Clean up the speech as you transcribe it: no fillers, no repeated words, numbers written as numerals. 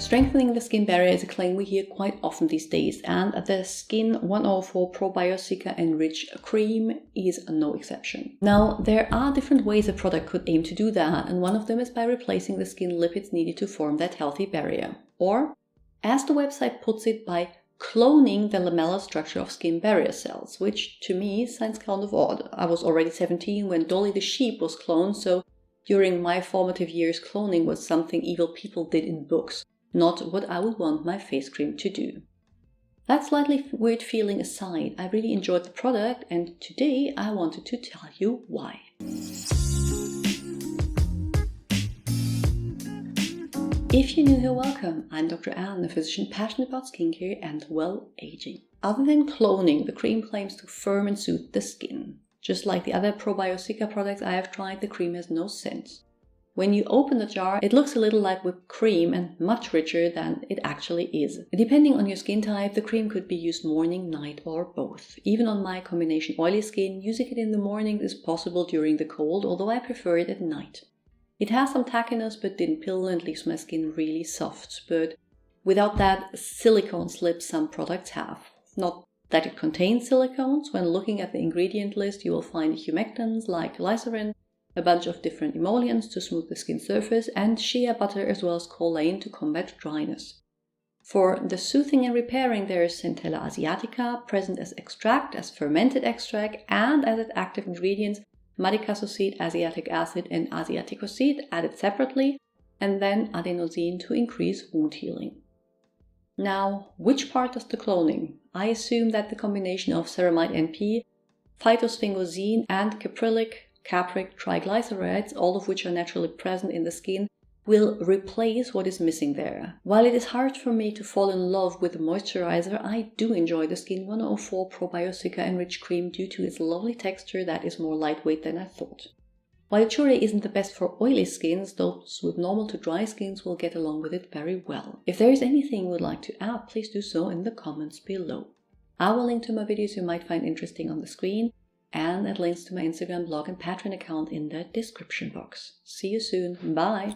Strengthening the skin barrier is a claim we hear quite often these days, and the SKIN1004 Probio Cica Enrich cream is no exception. Now, there are different ways a product could aim to do that, and one of them is by replacing the skin lipids needed to form that healthy barrier. Or, as the website puts it, by cloning the lamellar structure of skin barrier cells, which to me sounds kind of odd. I was already 17 when Dolly the sheep was cloned, so during my formative years cloning was something evil people did in books, not what I would want my face cream to do. That slightly weird feeling aside, I really enjoyed the product, and today I wanted to tell you why. If you're new here, welcome. I'm Dr. Anne, a physician passionate about skincare and well-aging. Other than cloning, the cream claims to firm and soothe the skin. Just like the other Probio Cica products I have tried, the cream has no scent. When you open the jar, it looks a little like whipped cream and much richer than it actually is. Depending on your skin type, the cream could be used morning, night, or both. Even on my combination oily skin, using it in the morning is possible during the cold, although I prefer it at night. It has some tackiness but didn't pill and leaves my skin really soft, but without that silicone slip some products have. Not that it contains silicones. When looking at the ingredient list, you will find humectants like glycerin, a bunch of different emollients to smooth the skin surface, and shea butter as well as choline to combat dryness. For the soothing and repairing, there is Centella asiatica, present as extract, as fermented extract, and as its active ingredients madecassose seed, asiatic acid, and asiaticoseed added separately, and then adenosine to increase wound healing. Now, which part does the cloning? I assume that the combination of ceramide NP, phytosphingosine, and capric triglycerides, all of which are naturally present in the skin, will replace what is missing there. While it is hard for me to fall in love with the moisturizer, I do enjoy the SKIN1004 Probio Cica Enrich cream due to its lovely texture that is more lightweight than I thought. While it surely isn't the best for oily skins, those with normal to dry skins will get along with it very well. If there is anything you would like to add, please do so in the comments below. I will link to my videos you might find interesting on the screen, and add links to my Instagram blog and Patreon account in the description box. See you soon. Bye!